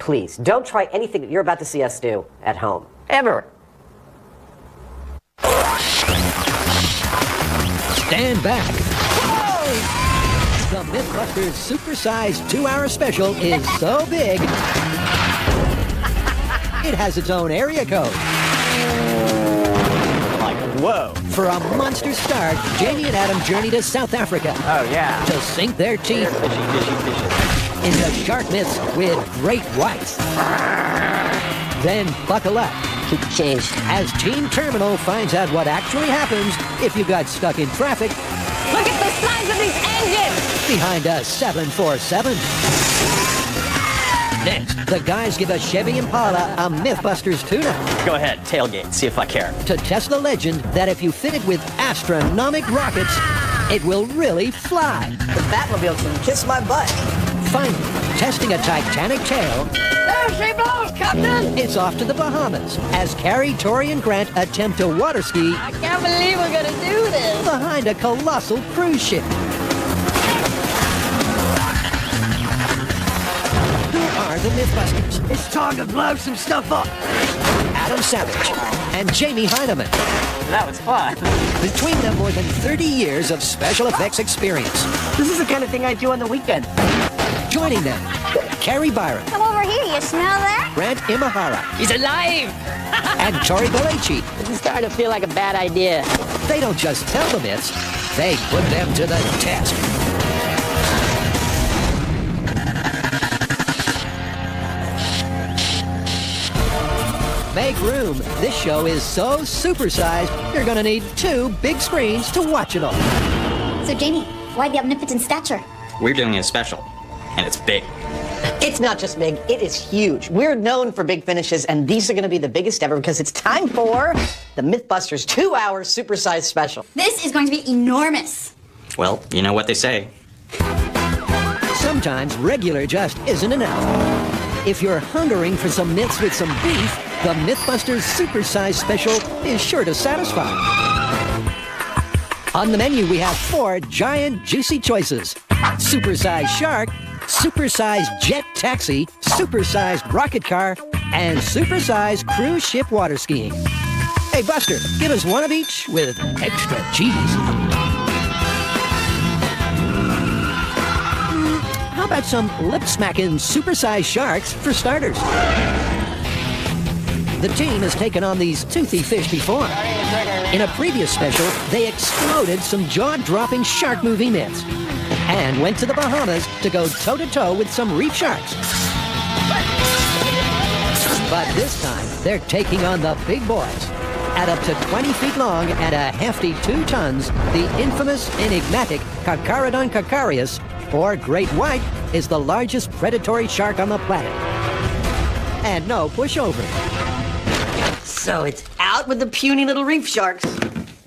please, don't try anything that you're about to see us do at home. Ever. Stand back. Whoa! The MythBusters Supersized 2-hour special is so big, it has its own area code. Like, whoa. For a monster start, Jamie and Adam journey to South Africa. Oh, yeah. To sink their teeth into shark myths with great whites. Then buckle up. Keep the change. As Team Terminal finds out what actually happens if you got stuck in traffic. Look at the size of these engines! Behind a 747. Next, the guys give a Chevy Impala a MythBusters tune-up. Go ahead, tailgate, see if I care. To test the legend that if you fit it with astronomical rockets, it will really fly. The Batmobile can kiss my butt. Finally, testing a Titanic tail. There she blows, Captain! It's off to the Bahamas as Carrie, Tori, and Grant attempt to water ski. I can't believe we're gonna do this! Behind a colossal cruise ship. Who are the MythBusters? It's time to blow some stuff up. Adam Savage and Jamie Heineman. That was fun. Between them, more than 30 years of special effects experience. This is the kind of thing I do on the weekend. Joining them, Carrie Byron. Come over here, you smell that? Grant Imahara. He's alive! And Tori Belleci. This is starting to feel like a bad idea. They don't just tell the myths, they put them to the test. Make room. This show is so supersized, you're gonna need 2 big screens to watch it all. So, Jamie, why the omnipotent stature? We're doing a special, and it's big. It's not just big, it is huge. We're known for big finishes, and these are going to be the biggest ever because it's time for the MythBusters 2-hour supersized special. This is going to be enormous. Well, you know what they say. Sometimes regular just isn't enough. If you're hungering for some myths with some beef, the MythBusters Supersized Special is sure to satisfy. On the menu, we have 4 giant, juicy choices. Supersized shark, supersized jet taxi, supersized rocket car, and supersized cruise ship water skiing. Hey, Buster, give us one of each with extra cheese. How about some lip-smacking supersized sharks for starters? The team has taken on these toothy fish before. In a previous special, they exploded some jaw-dropping shark movie myths and went to the Bahamas to go toe-to-toe with some reef sharks. But this time, they're taking on the big boys. At up to 20 feet long and a hefty 2 tons, the infamous, enigmatic Carcharodon carcharius, or great white, is the largest predatory shark on the planet. And no pushover. So it's out with the puny little reef sharks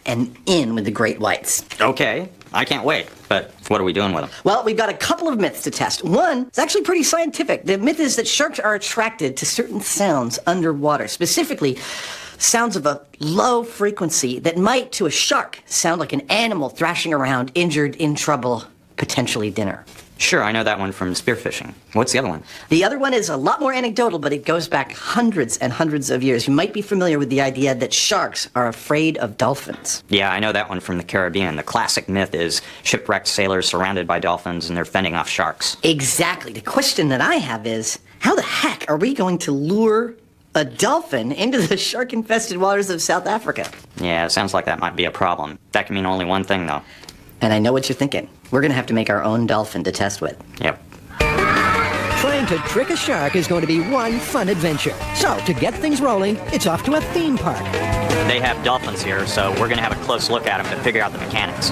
and in with the great whites. Okay, I can't wait. But what are we doing with them? Well, we've got a couple of myths to test. One is actually pretty scientific. The myth is that sharks are attracted to certain sounds underwater, specifically sounds of a low frequency that might, to a shark, sound like an animal thrashing around, injured, in trouble, potentially dinner. Sure, I know that one from spearfishing. What's the other one? The other one is a lot more anecdotal, but it goes back hundreds and hundreds of years. You might be familiar with the idea that sharks are afraid of dolphins. Yeah, I know that one from the Caribbean. The classic myth is shipwrecked sailors surrounded by dolphins and they're fending off sharks. Exactly. The question that I have is, how the heck are we going to lure a dolphin into the shark-infested waters of South Africa? Yeah, it sounds like that might be a problem. That can mean only one thing, though. And I know what you're thinking. We're going to have to make our own dolphin to test with. Yep. Trying to trick a shark is going to be one fun adventure. So, to get things rolling, it's off to a theme park. They have dolphins here, so we're going to have a close look at them to figure out the mechanics.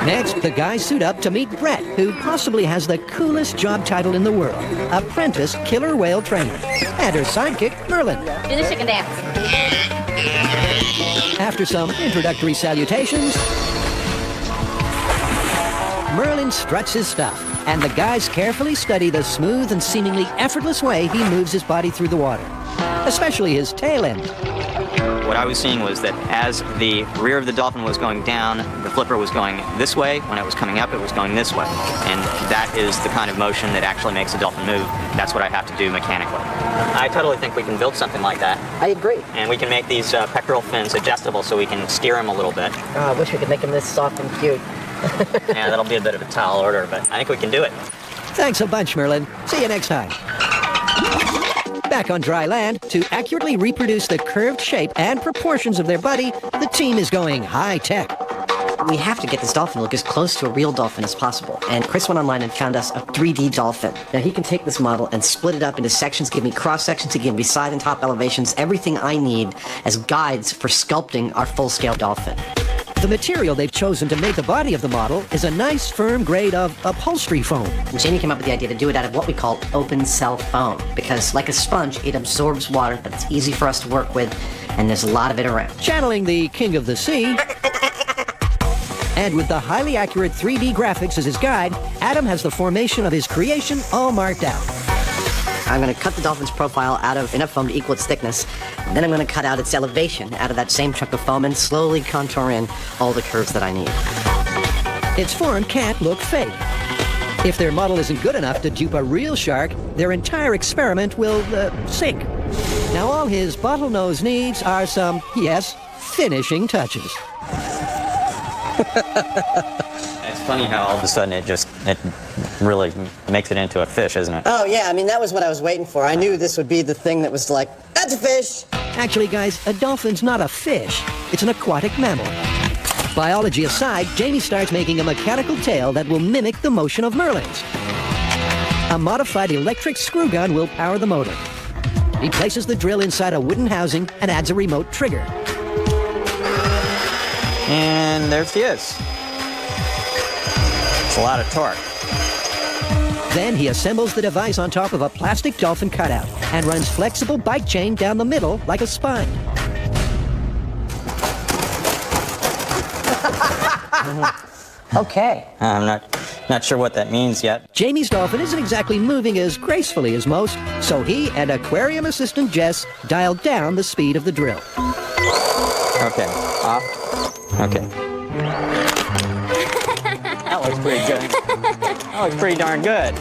Next, the guys suit up to meet Brett, who possibly has the coolest job title in the world, Apprentice Killer Whale Trainer, and her sidekick, Merlin. Do the chicken dance. After some introductory salutations, Merlin struts his stuff, and the guys carefully study the smooth and seemingly effortless way he moves his body through the water. especially his tail end. What I was seeing was that as the rear of the dolphin was going down, the flipper was going this way. When it was coming up, it was going this way. And that is the kind of motion that actually makes a dolphin move. That's what I have to do mechanically. I totally think we can build something like that. I agree. And we can make these pectoral fins adjustable so we can steer them a little bit. I wish we could make them this soft and cute. Yeah, that'll be a bit of a tall order, but I think we can do it. Thanks a bunch, Merlin. See you next time. Back on dry land, to accurately reproduce the curved shape and proportions of their body, the team is going high-tech. We have to get this dolphin to look as close to a real dolphin as possible. And Chris went online and found us a 3D dolphin. Now he can take this model and split it up into sections, give me cross-sections, to give me side and top elevations, everything I need as guides for sculpting our full-scale dolphin. The material they've chosen to make the body of the model is a nice, firm grade of upholstery foam. And Janie came up with the idea to do it out of what we call open cell foam, because like a sponge, it absorbs water, but it's easy for us to work with, and there's a lot of it around. Channeling the king of the sea, and with the highly accurate 3D graphics as his guide, Adam has the formation of his creation all marked out. I'm going to cut the dolphin's profile out of enough foam to equal its thickness. Then I'm going to cut out its elevation out of that same chunk of foam and slowly contour in all the curves that I need. Its form can't look fake. If their model isn't good enough to dupe a real shark, their entire experiment will sink. Now all his bottlenose needs are some, yes, finishing touches. It's funny how all of a sudden it really makes it into a fish, isn't it? Oh, yeah, I mean, that was what I was waiting for. I knew this would be the thing that was like, that's a fish! Actually, guys, a dolphin's not a fish. It's an aquatic mammal. Biology aside, Jamie starts making a mechanical tail that will mimic the motion of Merlin's. A modified electric screw gun will power the motor. He places the drill inside a wooden housing and adds a remote trigger. And there she is. It's a lot of torque. Then he assembles the device on top of a plastic dolphin cutout and runs flexible bike chain down the middle like a spine. Okay. I'm not sure what that means yet. Jamie's dolphin isn't exactly moving as gracefully as most, so he and aquarium assistant Jess dialed down the speed of the drill. Okay, off. Okay. That looks pretty good. That looks pretty darn good.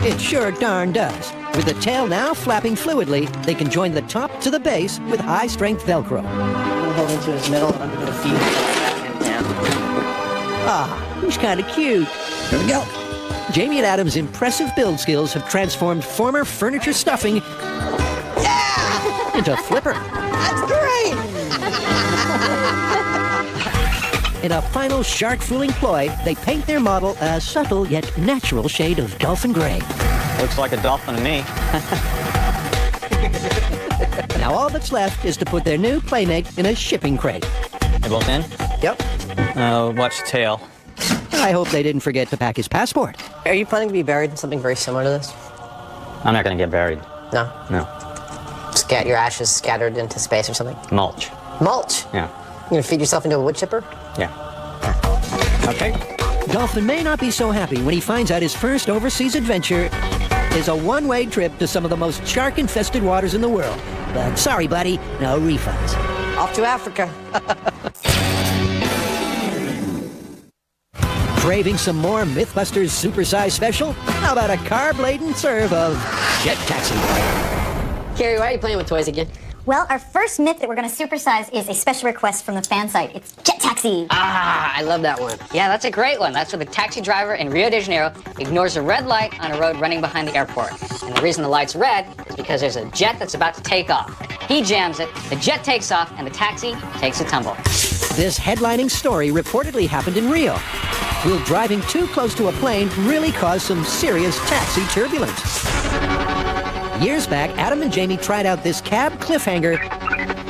It sure darn does. With the tail now flapping fluidly, they can join the top to the base with high-strength Velcro. Hold into his middle and under the feet. And down. Ah, he's kind of cute. Here we go. Jamie and Adam's impressive build skills have transformed former furniture stuffing into flipper. That's great! In a final shark-fooling ploy, they paint their model a subtle yet natural shade of dolphin gray. Looks like a dolphin to me. Now all that's left is to put their new playmate in a shipping crate. They both in? Yep. Watch the tail. I hope they didn't forget to pack his passport. Are you planning to be buried in something very similar to this? I'm not going to get buried. No? No. Your ashes scattered into space or something? Mulch. Mulch? Yeah. You gonna feed yourself into a wood chipper? Yeah. Okay. Dolphin may not be so happy when he finds out his first overseas adventure is a one-way trip to some of the most shark-infested waters in the world. But sorry, buddy, no refunds. Off to Africa. Craving some more MythBusters Supersized special? How about a carb-laden serve of Jet Taxi? Carrie, why are you playing with toys again? Well, our first myth that we're going to supersize is a special request from the fan site. It's Jet Taxi. Ah, I love that one. Yeah, that's a great one. That's where the taxi driver in Rio de Janeiro ignores a red light on a road running behind the airport. And the reason the light's red is because there's a jet that's about to take off. He jams it, the jet takes off, and the taxi takes a tumble. This headlining story reportedly happened in Rio. Will driving too close to a plane really cause some serious taxi turbulence? Years back, Adam and Jamie tried out this cab cliffhanger.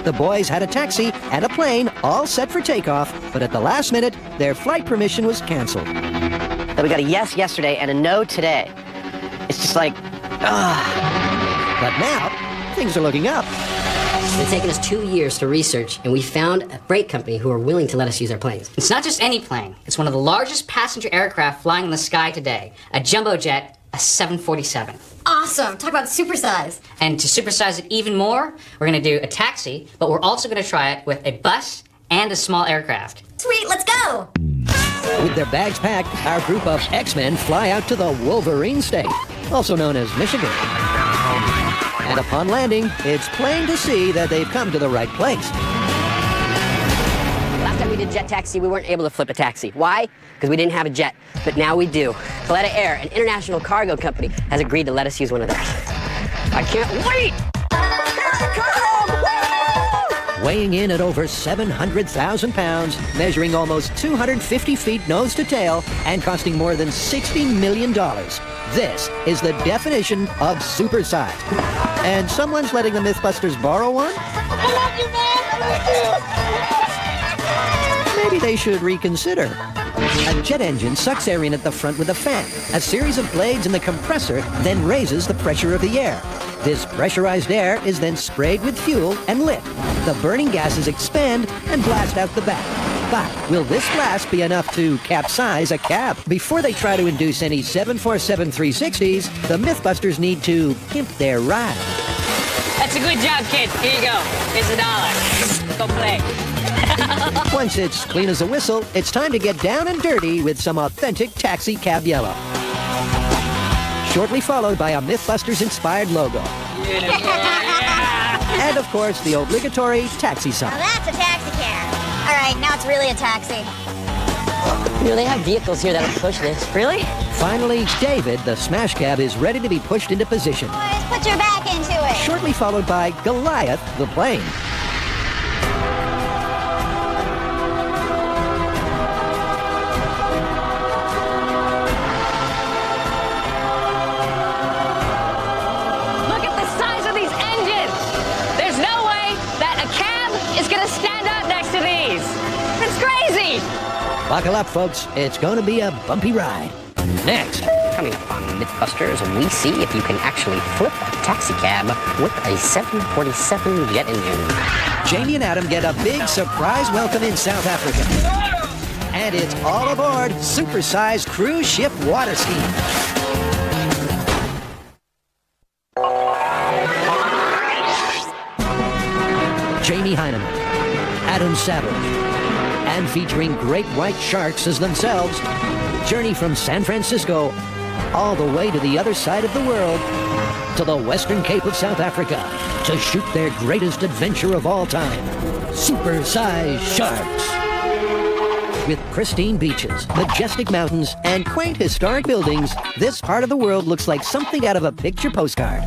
The boys had a taxi and a plane all set for takeoff, but at the last minute, their flight permission was canceled. That we got a yes yesterday and a no today. It's just like, But now, things are looking up. It's taken us 2 years to research, and we found a freight company who are willing to let us use our planes. It's not just any plane. It's one of the largest passenger aircraft flying in the sky today. A jumbo jet, a 747. awesome. Talk about supersize. And to supersize it even more, we're going to do a taxi, but we're also going to try it with a bus and a small aircraft. Sweet, let's go. With their bags packed, our group of X-Men fly out to the Wolverine State, also known as Michigan. And upon landing, it's plain to see that they've come to the right place. Last time we did jet taxi, we weren't able to flip a taxi. Why? Because we didn't have a jet. But now we do. Paletta Air, an international cargo company, has agreed to let us use one of theirs. I can't wait! Weighing in at over 700,000 pounds, measuring almost 250 feet nose to tail, and costing more than $60 million. This is the definition of supersized. And someone's letting the MythBusters borrow one? I love you, man. Maybe they should reconsider. A jet engine sucks air in at the front with a fan. A series of blades in the compressor then raises the pressure of the air. This pressurized air is then sprayed with fuel and lit. The burning gases expand and blast out the back. But will this blast be enough to capsize a cab? Before they try to induce any 747 360s, the MythBusters need to pimp their ride. That's a good job, kid. Here you go. Here's $1. Go play. Once it's clean as a whistle, it's time to get down and dirty with some authentic taxi cab yellow. Shortly followed by a MythBusters-inspired logo. And, of course, the obligatory taxi sign. Now that's a taxi cab. All right, now it's really a taxi. You know, they have vehicles here that'll push this. Really? Finally, David, the smash cab, is ready to be pushed into position. Boys, put your back into it. Shortly followed by Goliath, the plane. Look at the size of these engines. There's no way that a cab is going to stand up next to these. It's crazy. Buckle up, folks. It's going to be a bumpy ride. Next. Coming up on MythBusters, we see if you can actually flip a taxi cab with a 747 jet engine. Jamie and Adam get a big surprise welcome in South Africa. And it's all aboard Supersized cruise ship water ski. Jamie Heineman, Adam Savage, and featuring great white sharks as themselves, journey from San Francisco all the way to the other side of the world, to the Western Cape of South Africa, to shoot their greatest adventure of all time, Supersized Sharks. With pristine beaches, majestic mountains, and quaint historic buildings, this part of the world looks like something out of a picture postcard.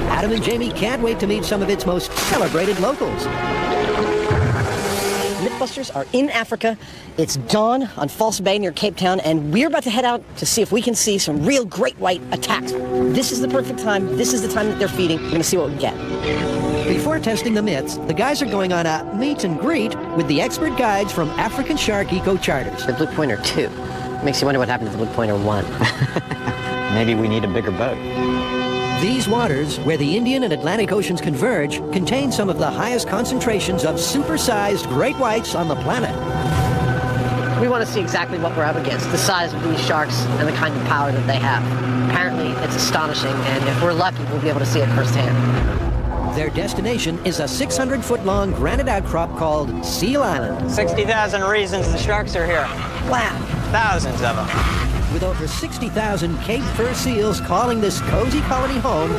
Adam and Jamie can't wait to meet some of its most celebrated locals. MythBusters are in Africa. It's dawn on False Bay near Cape Town, and we're about to head out to see if we can see some real great white attacks. This is the perfect time. This is the time that they're feeding. We're going to see what we get. Before testing the myths, the guys are going on a meet and greet with the expert guides from African Shark Eco Charters. The Blue Pointer 2. Makes you wonder what happened to the Blue Pointer 1. Maybe we need a bigger boat. These waters, where the Indian and Atlantic Oceans converge, contain some of the highest concentrations of supersized great whites on the planet. We want to see exactly what we're up against, the size of these sharks and the kind of power that they have. Apparently, it's astonishing, and if we're lucky, we'll be able to see it firsthand. Their destination is a 600-foot-long granite outcrop called Seal Island. 60,000 reasons the sharks are here. Wow! Thousands of them. With over 60,000 Cape fur seals calling this cozy colony home,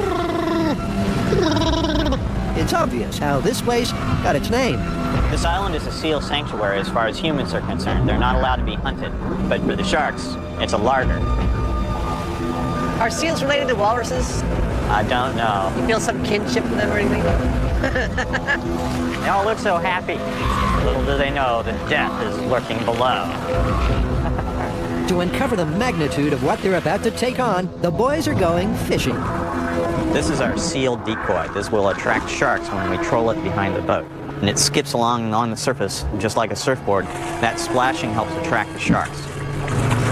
it's obvious how this place got its name. This island is a seal sanctuary as far as humans are concerned. They're not allowed to be hunted. But for the sharks, it's a larder. Are seals related to walruses? I don't know. You feel some kinship with them or anything? They all look so happy. Little do they know that death is lurking below. To uncover the magnitude of what they're about to take on, the boys are going fishing. This is our seal decoy. This will attract sharks when we troll it behind the boat. And it skips along on the surface just like a surfboard. That splashing helps attract the sharks.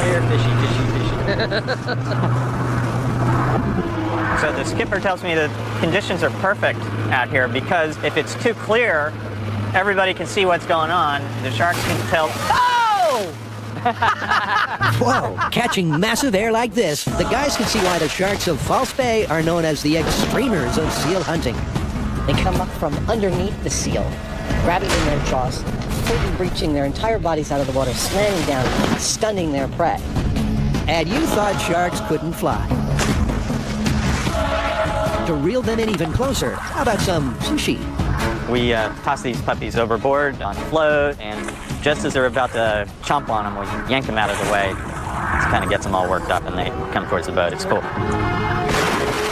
Here, fishy, fishy, fishy. So the skipper tells me that conditions are perfect out here because if it's too clear, everybody can see what's going on. The sharks can tell, oh! Whoa, catching massive air like this, the guys can see why the sharks of False Bay are known as the extremers of seal hunting. They come up from underneath the seal, grabbing in their jaws, fully breaching their entire bodies out of the water, slamming down, stunning their prey. And you thought sharks couldn't fly. To reel them in even closer, how about some sushi? We toss these puppies overboard on float, and just as they're about to chomp on them, we yank them out of the way. This kind of gets them all worked up, and they come towards the boat. It's cool.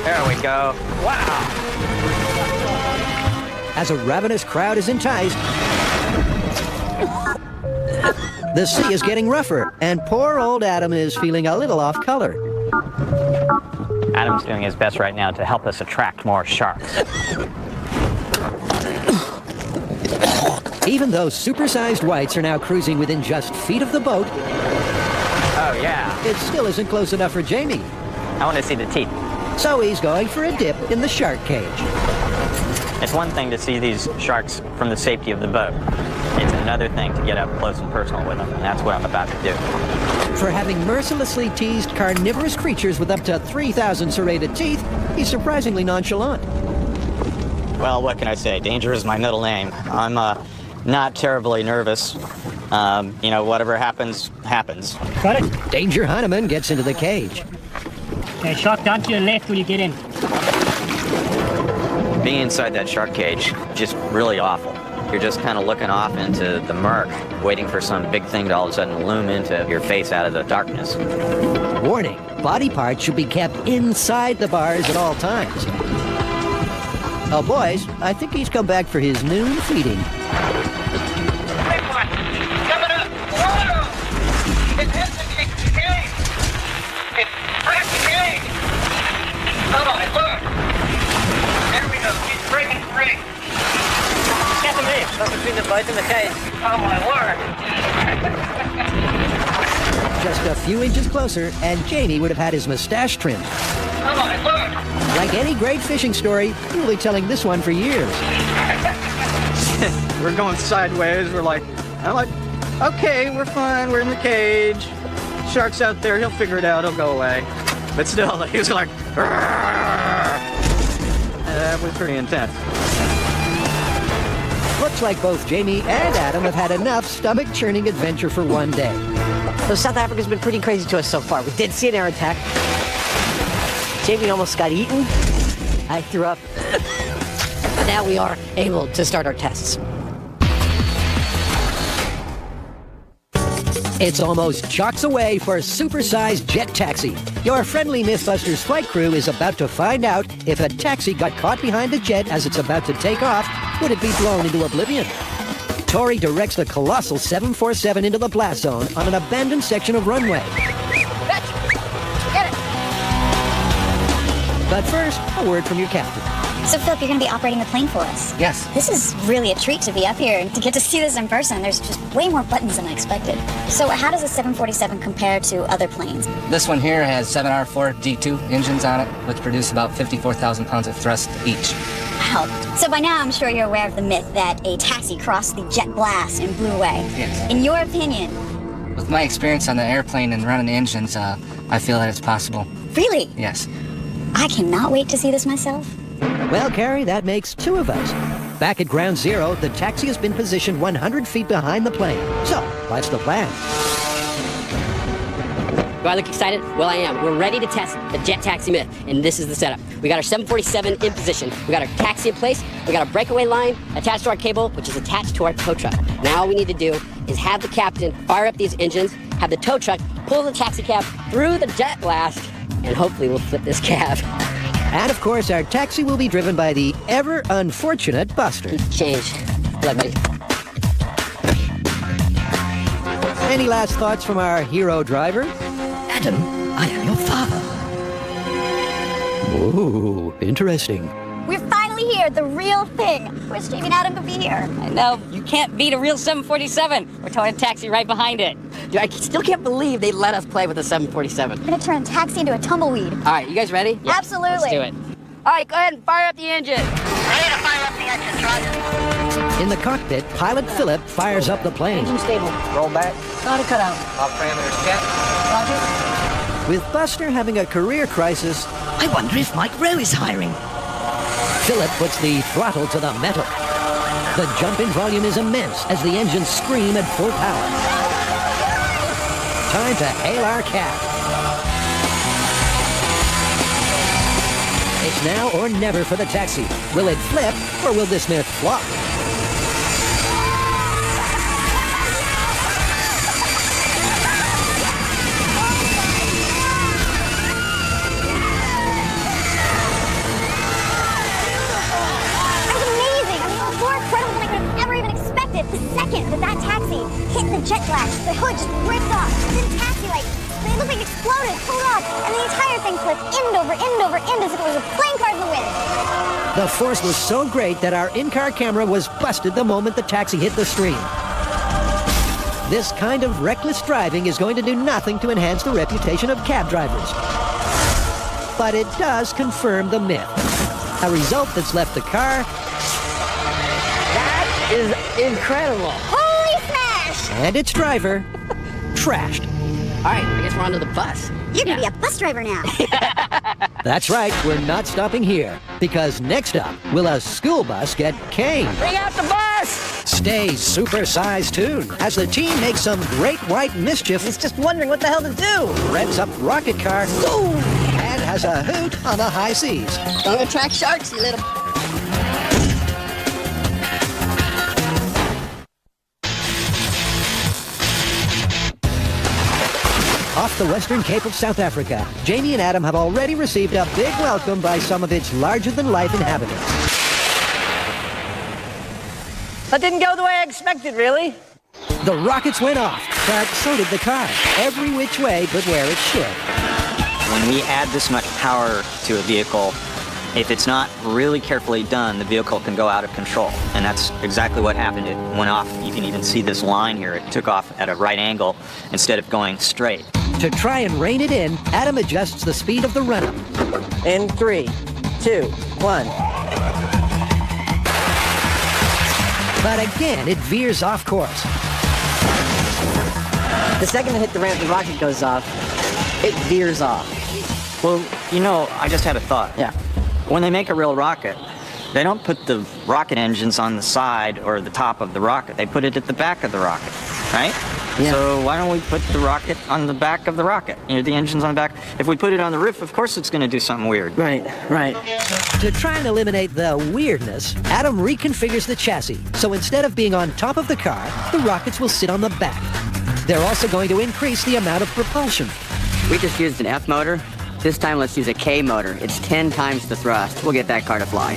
There we go. Wow! As a ravenous crowd is enticed, the sea is getting rougher, and poor old Adam is feeling a little off color. Adam's doing his best right now to help us attract more sharks. Even though supersized whites are now cruising within just feet of the boat, Oh, yeah. it still isn't close enough for Jamie. I want to see the teeth. So he's going for a dip in the shark cage. It's one thing to see these sharks from the safety of the boat. It's another thing to get up close and personal with them, and that's what I'm about to do. For having mercilessly teased carnivorous creatures with up to 3,000 serrated teeth, he's surprisingly nonchalant. Well, what can I say? Danger is my middle name. I'm not terribly nervous. You know, whatever happens, happens. Got it? Danger Hanneman gets into the cage. Okay, shark down to your left when you get in. Being inside that shark cage, just really awful. You're just kind of looking off into the murk, waiting for some big thing to all of a sudden loom into your face out of the darkness. Warning, body parts should be kept inside the bars at all times. Oh, boys, I think he's come back for his noon feeding. Coming up! Whoa! It's hit the cage! It's cracked the cage! Oh, and look! There we go, he's breaking free! Get him there. Not between the boat and the cage. Oh my word! Just a few inches closer, and Jamie would have had his mustache trimmed. Oh my look! Like any great fishing story, you'll be telling this one for years. We're going sideways. I'm like, okay, we're fine. We're in the cage. Shark's out there. He'll figure it out. He'll go away. But still, he was like, that was pretty intense. Looks like both Jamie and Adam have had enough stomach-churning adventure for one day. So South Africa's been pretty crazy to us so far. We did see an air attack. Jamie almost got eaten. I threw up. But now we are able to start our tests. It's almost chocks away for Supersized Jet Taxi. Your friendly MythBusters flight crew is about to find out if a taxi got caught behind the jet as it's about to take off, would it be blown into oblivion? Tori directs the colossal 747 into the blast zone on an abandoned section of runway. Get it. But first, a word from your captain. So, Philip, you're going to be operating the plane for us. Yes. This is really a treat to be up here and to get to see this in person. There's just way more buttons than I expected. So, how does a 747 compare to other planes? This one here has 7R4 D2 engines on it, which produce about 54,000 pounds of thrust each. Wow. So by now, I'm sure you're aware of the myth that a taxi crossed the jet blast and blew away. Yes. In your opinion? With my experience on the airplane and running engines, I feel that it's possible. Really? Yes. I cannot wait to see this myself. Well, Carrie, that makes two of us. Back at ground zero, the taxi has been positioned 100 feet behind the plane. So, what's the plan? Do I look excited? Well, I am. We're ready to test the jet taxi myth, and this is the setup. We got our 747 in position. We got our taxi in place. We got our breakaway line attached to our cable, which is attached to our tow truck. Now all we need to do is have the captain fire up these engines, have the tow truck pull the taxi cab through the jet blast, and hopefully we'll flip this cab. And of course, our taxi will be driven by the ever unfortunate Buster. Change. Good luck, buddy. Any last thoughts from our hero driver? Adam, I am your father. Ooh, interesting. We're finally here, the real thing. Wish Jamie and Adam could be here. I know, you can't beat a real 747. We're towing a taxi right behind it. Dude, I still can't believe they let us play with a 747. We're gonna turn a taxi into a tumbleweed. All right, you guys ready? Absolutely. Let's do it. All right, go ahead and fire up the engine. Ready to fire up the engines, Roger. In the cockpit, pilot Philip fires up the plane. Engine stable. Roll back. Auto cut out. All parameters check. Roger. With Buster having a career crisis, I wonder if Mike Rowe is hiring. Philip puts the throttle to the metal. The jump in volume is immense as the engines scream at full power. Time to hail our cab. It's now or never for the taxi. Will it flip or will this myth flop? The second that taxi hit the jet blast, the hood just ripped off. The taxi, it looked like it exploded, pulled off, and the entire thing flipped end over end as if it was a playing card in the wind. The force was so great that our in-car camera was busted the moment the taxi hit the stream. This kind of reckless driving is going to do nothing to enhance the reputation of cab drivers. But it does confirm the myth. A result that's left the car Is incredible. Holy smash! and its driver trashed. All right, I guess we're onto the bus. You're gonna be a bus driver now. That's right, we're not stopping here, because next up, will a school bus get caned? Bring out the bus! Stay supersized tuned as the team makes some great white mischief. He's just wondering what the hell to do. Revs up rocket car and has a hoot on the high seas. Don't attract sharks, you little... Off the western cape of South Africa, Jamie and Adam have already received a big welcome by some of its larger-than-life inhabitants. That didn't go the way I expected, really. The rockets went off, but so did the car, every which way but where it should. When we add this much power to a vehicle, if it's not really carefully done, the vehicle can go out of control. And that's exactly what happened. It went off. You can even see this line here. It took off at a right angle instead of going straight. To try and rein it in, Adam adjusts the speed of the run-up. In 3, 2, 1. But again, it veers off course. The second it hit the ramp, the rocket goes off. It veers off. Well, you know, I just had a thought. Yeah. When they make a real rocket, they don't put the rocket engines on the side or the top of the rocket. They put it at the back of the rocket, right? Yeah. So why don't we put the rocket on the back of the rocket? You know, the engine's on the back. If we put it on the roof, of course it's going to do something weird. Right. To try and eliminate the weirdness, Adam reconfigures the chassis. So instead of being on top of the car, the rockets will sit on the back. They're also going to increase the amount of propulsion. We just used an F motor. This time, let's use a K motor. It's 10 times the thrust. We'll get that car to fly.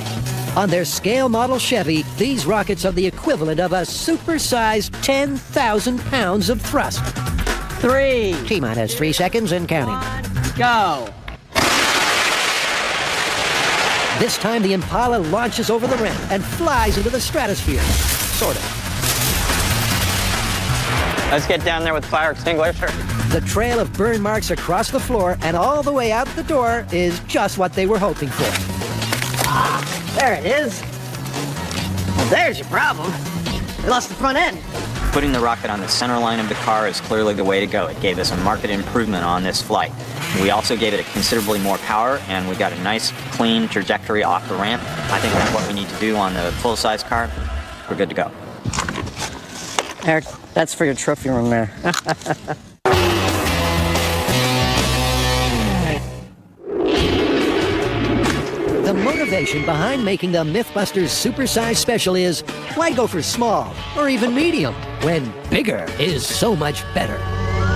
On their scale model Chevy, these rockets are the equivalent of a supersized 10,000 pounds of thrust. 3, T-minus 3 seconds and counting. go. This time the Impala launches over the ramp and flies into the stratosphere. Sort of. Let's get down there with the fire extinguisher. The trail of burn marks across the floor and all the way out the door is just what they were hoping for. There it is. Well, there's your problem. We lost the front end. Putting the rocket on the center line of the car is clearly the way to go. It gave us a marked improvement on this flight. We also gave it considerably more power, and we got a nice, clean trajectory off the ramp. I think that's what we need to do on the full-size car. We're good to go. Eric, that's for your trophy room there. The motivation behind making the MythBusters Supersized Special is, why go for small or even medium when bigger is so much better?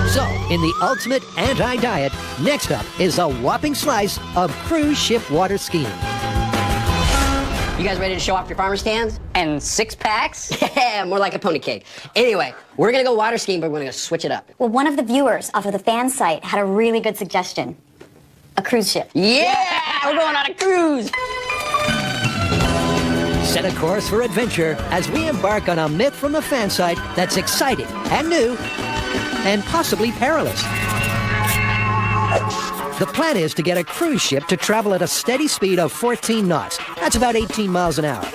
So, in the ultimate anti-diet, next up is a whopping slice of cruise ship water skiing. You guys ready to show off your farmer stands? And 6 packs? Yeah, more like a pony cake. Anyway, we're gonna go water skiing, but we're gonna switch it up. Well, one of the viewers off of the fan site had a really good suggestion. A cruise ship. Yeah, we're going on a cruise. Set a course for adventure as we embark on a myth from the fan site that's exciting and new and possibly perilous. The plan is to get a cruise ship to travel at a steady speed of 14 knots. That's about 18 miles an hour.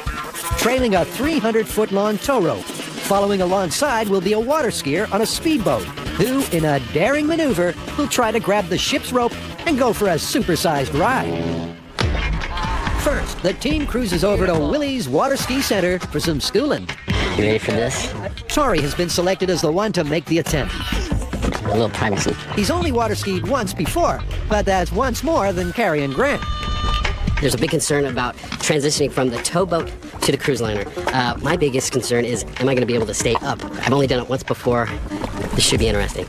Trailing a 300-foot-long tow rope. Following alongside will be a water skier on a speedboat, who, in a daring maneuver, will try to grab the ship's rope and go for a supersized ride. First, the team cruises over to Willie's Water Ski Center for some schooling. You ready for this? Tori has been selected as the one to make the attempt. A little privacy. He's only water skied once before, but that's once more than Carrie and Grant. There's a big concern about transitioning from the towboat to the cruise liner. My biggest concern is, am I going to be able to stay up? I've only done it once before. This should be interesting.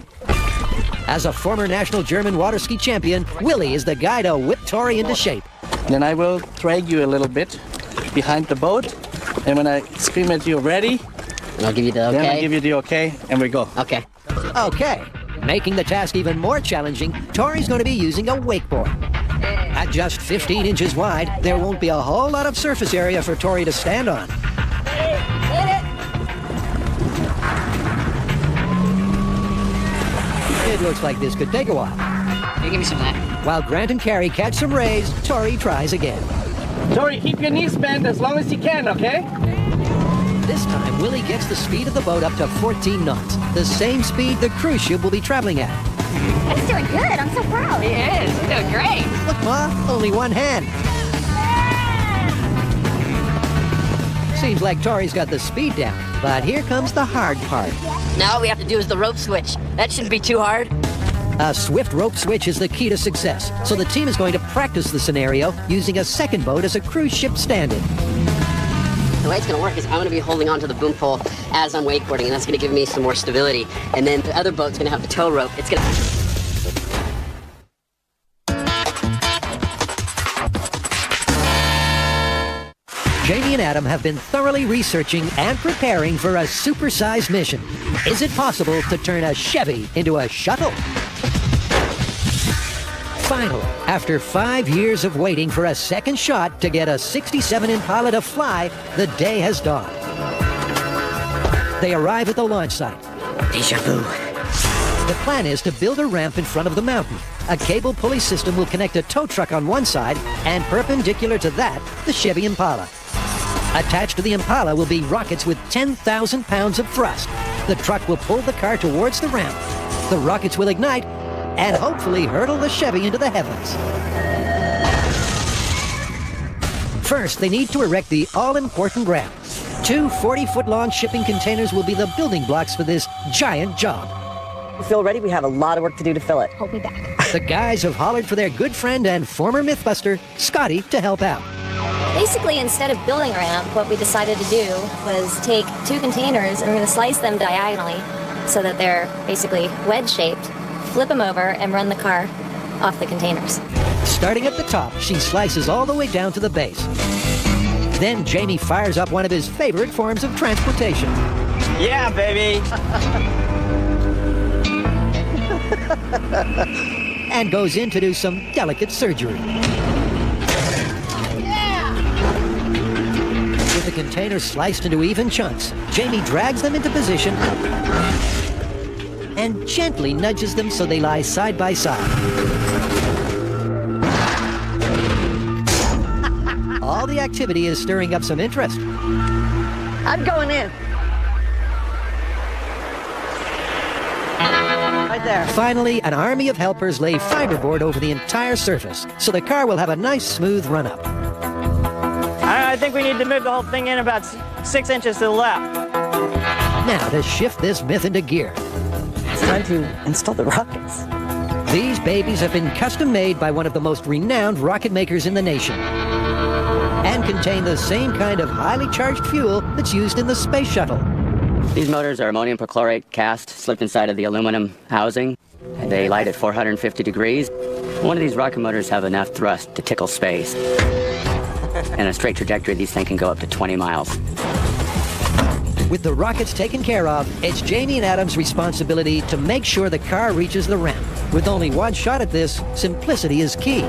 As a former national German water ski champion, Willie is the guy to whip Tori into shape. Then I will drag you a little bit behind the boat, and when I scream at you, ready? And I'll give you the okay? Then I'll give you the okay, and we go. Okay. Okay. Making the task even more challenging, Tori's going to be using a wakeboard. At just 15 inches wide, there won't be a whole lot of surface area for Tori to stand on. It looks like this could take a while. Here, give me some of that. While Grant and Carrie catch some rays, Tori tries again. Tori, keep your knees bent as long as you can, okay? This time, Willie gets the speed of the boat up to 14 knots, the same speed the cruise ship will be traveling at. He's doing good. I'm so proud. He is. He's doing great. Look, Ma, only one hand. Seems like Tori's got the speed down, but here comes the hard part. Now all we have to do is the rope switch. That shouldn't be too hard. A swift rope switch is the key to success, so the team is going to practice the scenario using a second boat as a cruise ship stand-in. The way it's going to work is I'm going to be holding onto the boom pole as I'm wakeboarding, and that's going to give me some more stability. And then the other boat's going to have the tow rope. It's going to... Jamie and Adam have been thoroughly researching and preparing for a supersized mission. Is it possible to turn a Chevy into a shuttle? Finally, after 5 years of waiting for a second shot to get a 67 Impala to fly, the day has dawned. They arrive at the launch site. Deja vu. The plan is to build a ramp in front of the mountain. A cable pulley system will connect a tow truck on one side, and perpendicular to that, the Chevy Impala. Attached to the Impala will be rockets with 10,000 pounds of thrust. The truck will pull the car towards the ramp. The rockets will ignite and hopefully hurtle the Chevy into the heavens. First, they need to erect the all-important ramp. 2 40-foot-long shipping containers will be the building blocks for this giant job. You feel ready? We have a lot of work to do to fill it. Hold me back. The guys have hollered for their good friend and former Mythbuster, Scotty, to help out. Basically, instead of building a ramp, what we decided to do was take 2 containers and we're going to slice them diagonally so that they're basically wedge-shaped, flip them over, and run the car off the containers. Starting at the top, she slices all the way down to the base. Then Jamie fires up one of his favorite forms of transportation. Yeah, baby! And goes in to do some delicate surgery. With the containers sliced into even chunks, Jamie drags them into position and gently nudges them so they lie side by side. All the activity is stirring up some interest. I'm going in. Right there. Finally, an army of helpers lay fiberboard over the entire surface, so the car will have a nice smooth run-up. I think we need to move the whole thing in about 6 inches to the left. Now, to shift this myth into gear. It's time to install the rockets. These babies have been custom-made by one of the most renowned rocket makers in the nation, and contain the same kind of highly charged fuel that's used in the space shuttle. These motors are ammonium perchlorate cast, slipped inside of the aluminum housing. They light at 450 degrees. One of these rocket motors have enough thrust to tickle space. In a straight trajectory, these things can go up to 20 miles. With the rockets taken care of, it's Jamie and Adam's responsibility to make sure the car reaches the ramp. With only one shot at this, simplicity is key.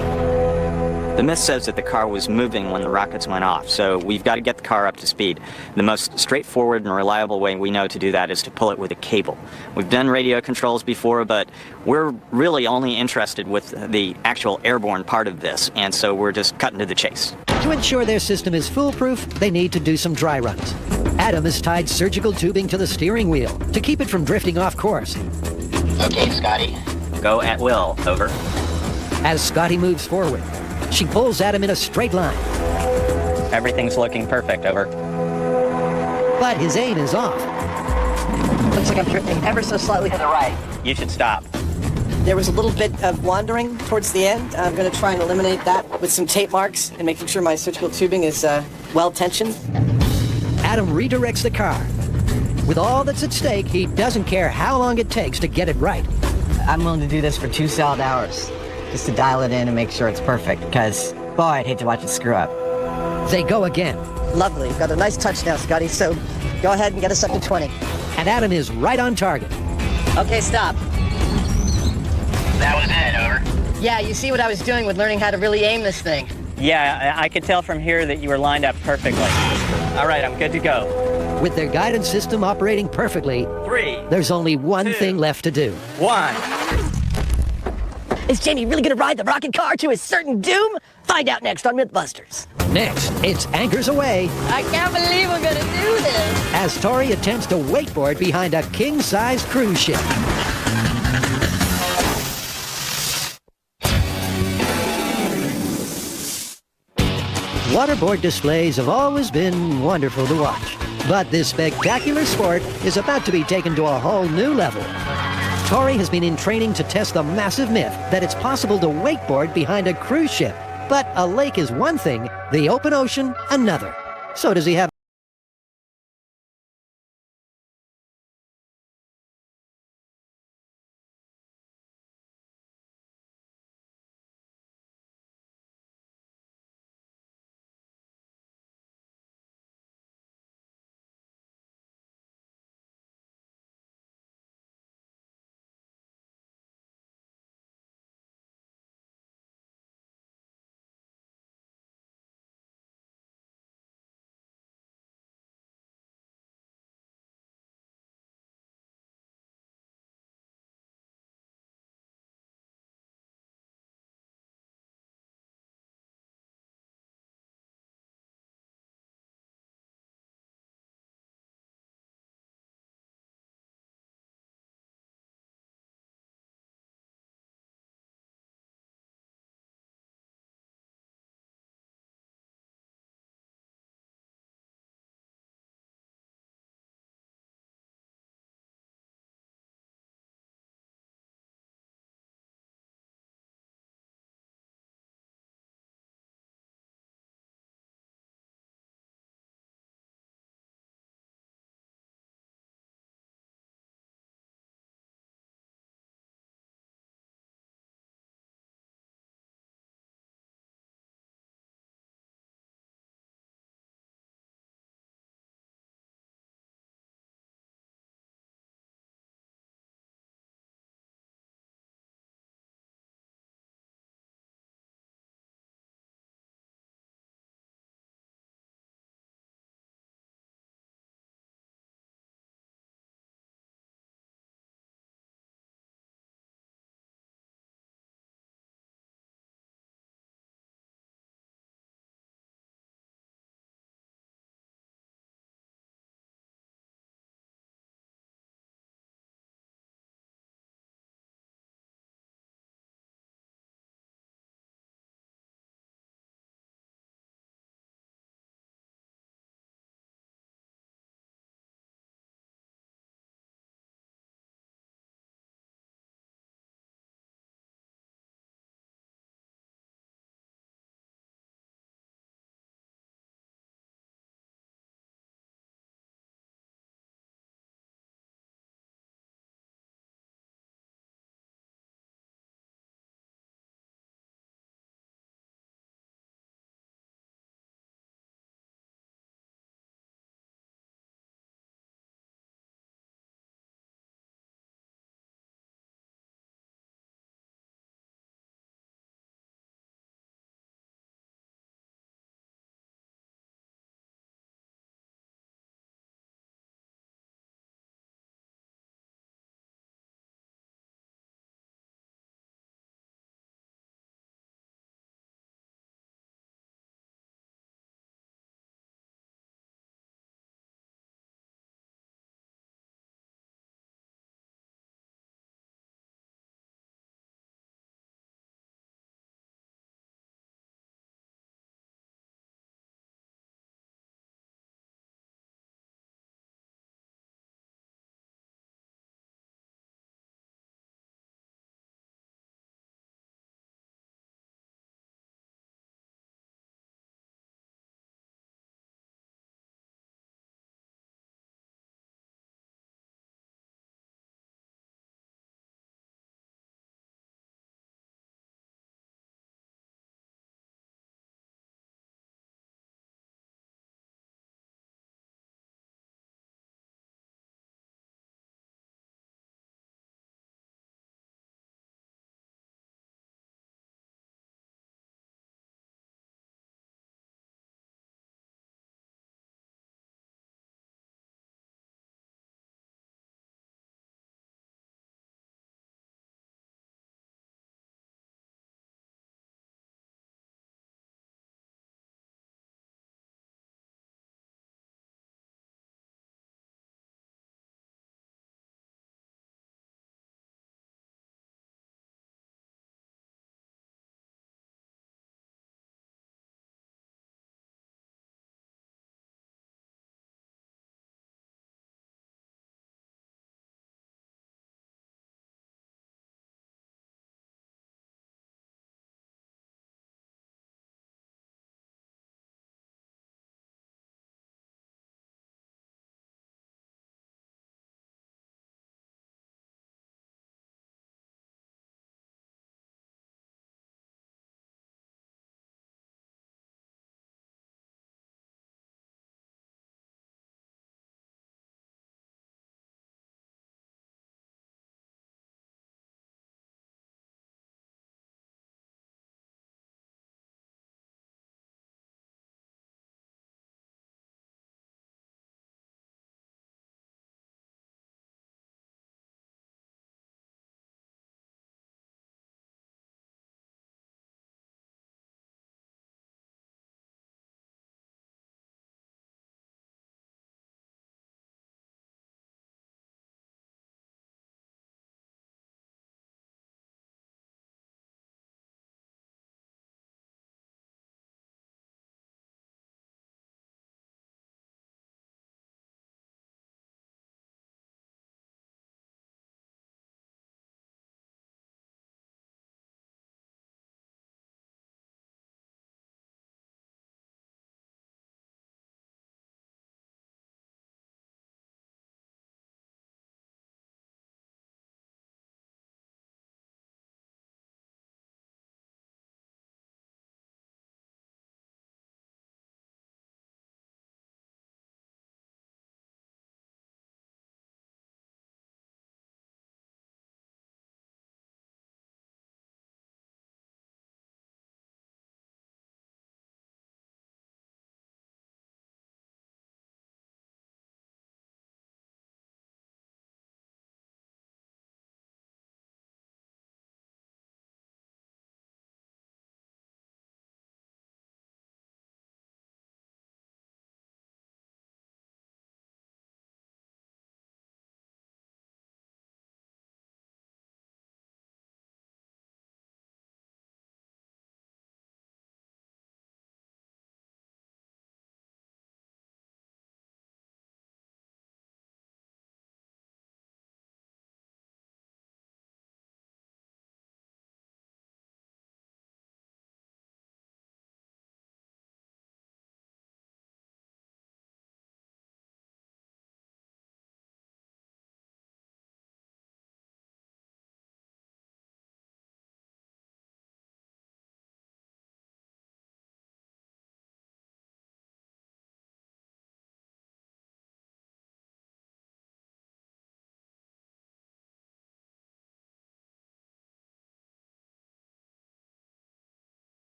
The myth says that the car was moving when the rockets went off, so we've got to get the car up to speed. The most straightforward and reliable way we know to do that is to pull it with a cable. We've done radio controls before, but we're really only interested with the actual airborne part of this, and so we're just cutting to the chase. To ensure their system is foolproof, they need to do some dry runs. Adam has tied surgical tubing to the steering wheel to keep it from drifting off course. Okay, Scotty. Go at will. Over. As Scotty moves forward, she pulls Adam in a straight line. Everything's looking perfect. Over. But his aim is off. Looks like I'm drifting ever so slightly to the right. You should stop. There was a little bit of wandering towards the end. I'm going to try and eliminate that with some tape marks and making sure my surgical tubing is well tensioned. Adam redirects the car. With all that's at stake, he doesn't care how long it takes to get it right. I'm willing to do this for 2 solid hours, just to dial it in and make sure it's perfect, because, boy, I'd hate to watch it screw up. They go again. Lovely. Got a nice touch now, Scotty, so go ahead and get us up to 20. And Adam is right on target. Okay, stop. That was it. Over. Yeah, you see what I was doing with learning how to really aim this thing. Yeah, I could tell from here that you were lined up perfectly. All right, I'm good to go. With their guidance system operating perfectly, 3, there's only one thing left to do. 1. Is Jamie really going to ride the rocket car to his certain doom? Find out next on MythBusters. Next, it's anchors away I can't believe we're gonna do this. as Tori attempts to wakeboard behind a king-sized cruise ship. Waterboard displays have always been wonderful to watch, but this spectacular sport is about to be taken to a whole new level. Tori has been in training to test the massive myth that it's possible to wakeboard behind a cruise ship. But a lake is one thing, the open ocean another. So does he have